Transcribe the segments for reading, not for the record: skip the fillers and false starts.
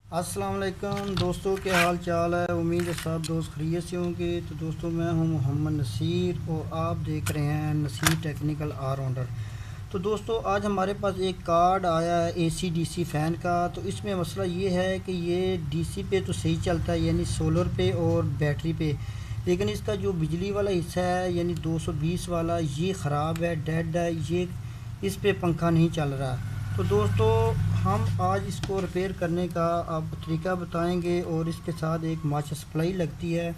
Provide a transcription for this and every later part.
अस्सलाम वालेकुम दोस्तों, क्या हाल चाल है। उम्मीद है सब दोस्त खैरियत से होंगे। तो दोस्तों, मैं हूं मोहम्मद नसीर और आप देख रहे हैं नसीर टेक्निकल ऑलराउंडर। तो दोस्तों, आज हमारे पास एक कार्ड आया है एसी डीसी फ़ैन का। तो इसमें मसला ये है कि ये डीसी पे तो सही चलता है, यानी सोलर पे और बैटरी पे, लेकिन इसका जो बिजली वाला हिस्सा है यानी 220 वाला, ये ख़राब है, डेड है। ये इस पे पंखा नहीं चल रहा। तो दोस्तों, हम आज इसको रिपेयर करने का आपको तरीका बताएंगे और इसके साथ एक माचिस सप्लाई लगती है,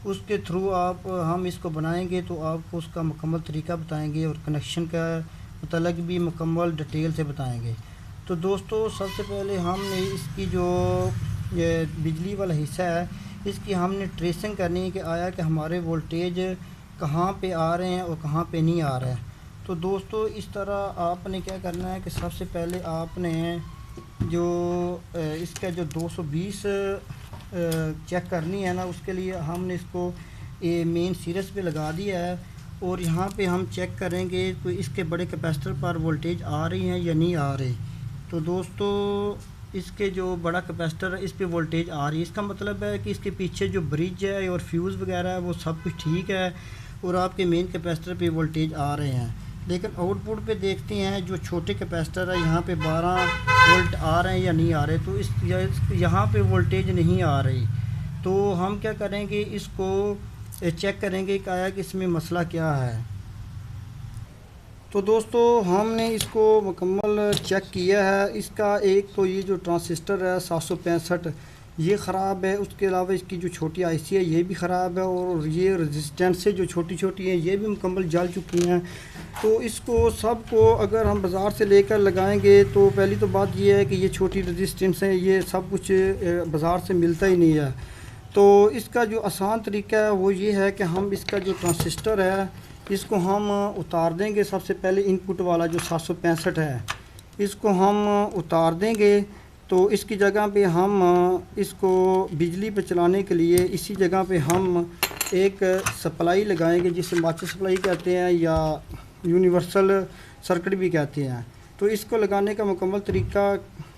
उसके थ्रू आप हम इसको बनाएंगे। तो आपको उसका मुकम्मल तरीका बताएंगे और कनेक्शन का मतलब भी मुकम्मल डिटेल से बताएंगे। तो दोस्तों, सबसे पहले हमने इसकी जो ये बिजली वाला हिस्सा है, इसकी हमने ट्रेसिंग करनी है कि आया कि हमारे वोल्टेज कहाँ पे आ रहे हैं और कहाँ पे नहीं आ रहे हैं। तो दोस्तों, इस तरह आपने क्या करना है कि सबसे पहले आपने जो इसका जो 220 चेक करनी है ना, उसके लिए हमने इसको ये मेन सीरीज पे लगा दिया है और यहाँ पे हम चेक करेंगे तो इसके बड़े कैपेसिटर पर वोल्टेज आ रही हैं या नहीं आ रही। तो दोस्तों, इसके जो बड़ा कैपेसिटर है इस पे वोल्टेज आ रही है, इसका मतलब है कि इसके पीछे जो ब्रिज है और फ्यूज़ वगैरह है वो सब कुछ ठीक है और आपके मेन कैपेसिटर पे वोल्टेज आ रहे हैं। लेकिन आउटपुट पे देखते हैं जो छोटे कैपेसिटर है, यहाँ पे 12 वोल्ट आ रहे हैं या नहीं आ रहे। तो यहाँ पे वोल्टेज नहीं आ रही। तो हम क्या करेंगे, इसको चेक करेंगे कि आया कि इसमें मसला क्या है। तो दोस्तों, हमने इसको मुकम्मल चेक किया है। इसका एक तो ये जो ट्रांजिस्टर है 765 ये ख़राब है, उसके अलावा इसकी जो छोटी आईसी है ये भी ख़राब है और ये रेजिस्टेंस से जो छोटी छोटी हैं ये भी मुकम्मल जल चुकी हैं। तो इसको सबको अगर हम बाज़ार से लेकर लगाएंगे तो पहली तो बात ये है कि ये छोटी रेजिस्टेंस है, ये सब कुछ बाज़ार से मिलता ही नहीं है। तो इसका जो आसान तरीका है वो ये है कि हम इसका जो ट्रांजिस्टर है इसको हम उतार देंगे। सबसे पहले इनपुट वाला जो 765 है इसको हम उतार देंगे। तो इसकी जगह पे हम इसको बिजली पे चलाने के लिए इसी जगह पे हम एक सप्लाई लगाएंगे, जिसे माचिस सप्लाई कहते हैं या यूनिवर्सल सर्किट भी कहते हैं। तो इसको लगाने का मुकम्मल तरीका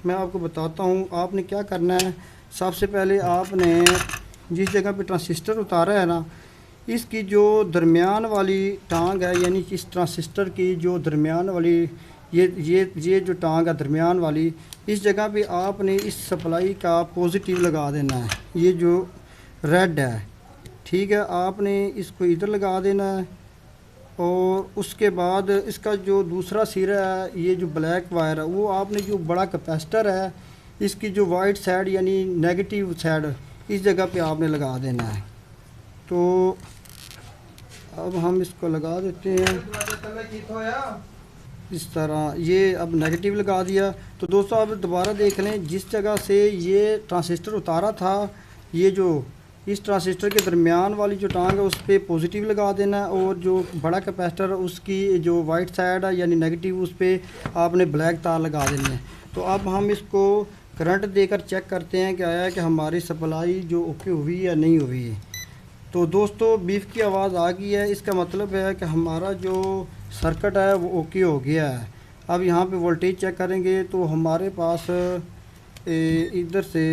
मैं आपको बताता हूँ। आपने क्या करना है, सबसे पहले आपने जिस जगह पे ट्रांजिस्टर उतारा है ना, इसकी जो दरमियान वाली टांग है, यानी कि इस ट्रांजिस्टर की जो दरमियान वाली ये जो टांग है दरमियान वाली, इस जगह पे आपने इस सप्लाई का पॉजिटिव लगा देना है, ये जो रेड है, ठीक है। आपने इसको इधर लगा देना है और उसके बाद इसका जो दूसरा सिरा है, ये जो ब्लैक वायर है, वो आपने जो बड़ा कैपेसिटर है इसकी जो वाइट साइड यानी नेगेटिव साइड इस जगह पे आपने लगा देना है। तो अब हम इसको लगा देते हैं इस तरह। ये अब नेगेटिव लगा दिया। तो दोस्तों, अब दोबारा देख लें, जिस जगह से ये ट्रांजिस्टर उतारा था, ये जो इस ट्रांजिस्टर के दरमियान वाली जो टांग है उस पर पॉजिटिव लगा देना है और जो बड़ा कैपेसिटर है उसकी जो वाइट साइड है यानी नेगेटिव, उस पर आपने ब्लैक तार लगा देने हैं। तो अब हम इसको करंट देकर चेक करते हैं कि आया कि हमारी सप्लाई जो ओके हुई या नहीं हुई है। तो दोस्तों, बीफ की आवाज़ आ गई है, इसका मतलब है कि हमारा जो सर्किट है वो ओके हो गया है। अब यहाँ पे वोल्टेज चेक करेंगे तो हमारे पास इधर से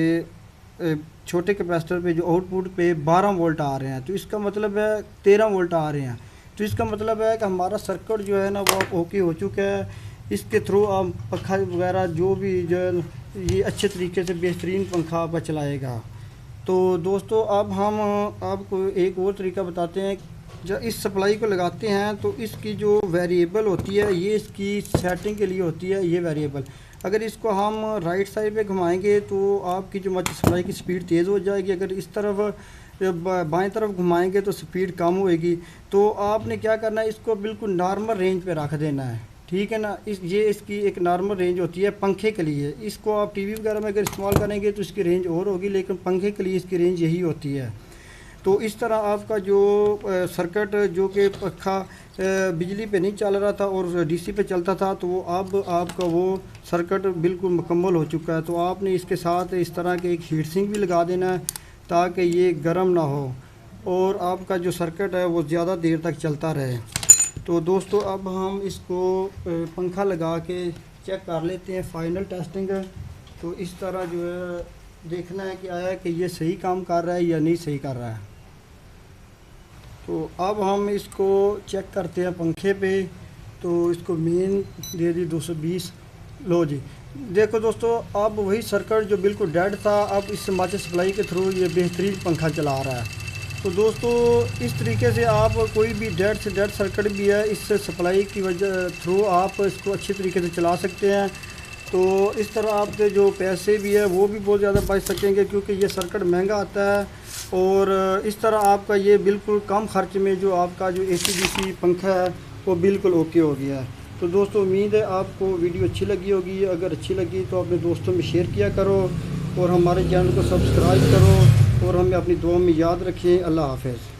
छोटे कैपेसिटर पे जो आउटपुट पे 12 वोल्ट आ रहे हैं, तो इसका मतलब है 13 वोल्ट आ रहे हैं। तो इसका मतलब है कि हमारा सर्किट जो है ना वो ओके हो चुका है। इसके थ्रू आप पंखा वगैरह जो भी जो ये अच्छे तरीके से बेहतरीन पंखा आपका चलाएगा। तो दोस्तों, अब हम आपको एक और तरीका बताते हैं। जब इस सप्लाई को लगाते हैं तो इसकी जो वेरिएबल होती है ये इसकी सेटिंग के लिए होती है। ये वेरिएबल अगर इसको हम राइट साइड पे घुमाएंगे तो आपकी जो माचिस सप्लाई की स्पीड तेज़ हो जाएगी, अगर इस तरफ बाएं तरफ घुमाएंगे तो स्पीड कम होएगी। तो आपने क्या करना है, इसको बिल्कुल नॉर्मल रेंज पे रख देना है, ठीक है ना। ये इसकी एक नॉर्मल रेंज होती है पंखे के लिए। इसको आप टीवी वगैरह में अगर इस्तेमाल करेंगे तो इसकी रेंज और होगी, लेकिन पंखे के लिए इसकी रेंज यही होती है। तो इस तरह आपका जो सर्किट जो कि पंखा बिजली पे नहीं चल रहा था और डीसी पे चलता था, तो वो अब आपका वो सर्किट बिल्कुल मुकम्मल हो चुका है। तो आपने इसके साथ इस तरह के एक हीट सिंक भी लगा देना है ताकि ये गर्म ना हो और आपका जो सर्किट है वो ज़्यादा देर तक चलता रहे। तो दोस्तों, अब हम इसको पंखा लगा के चेक कर लेते हैं फाइनल टेस्टिंग। तो इस तरह जो है देखना है कि आया कि ये सही काम कर रहा है या नहीं सही कर रहा है। तो अब हम इसको चेक करते हैं पंखे पे। तो इसको मेन दे दी 220। लो जी, देखो दोस्तों, अब वही सर्किट जो बिल्कुल डेड था, अब इस माचिस सप्लाई के थ्रू ये बेहतरीन पंखा चला रहा है। तो दोस्तों इस तरीके से आप कोई भी डेड से डेड सर्किट भी है, इस सप्लाई की वजह थ्रू आप इसको अच्छी तरीके से चला सकते हैं। तो इस तरह आपके जो पैसे भी है वो भी बहुत ज़्यादा बच सकेंगे, क्योंकि ये सर्किट महंगा आता है। और इस तरह आपका ये बिल्कुल कम खर्च में जो आपका जो AC/DC पंखा है वो बिल्कुल ओके हो गया है। तो दोस्तों उम्मीद है आपको वीडियो अच्छी लगी होगी। अगर अच्छी लगी तो अपने दोस्तों में शेयर किया करो और हमारे चैनल को सब्सक्राइब करो और हमें अपनी दुआ में याद रखें। अल्लाह हाफ़िज़।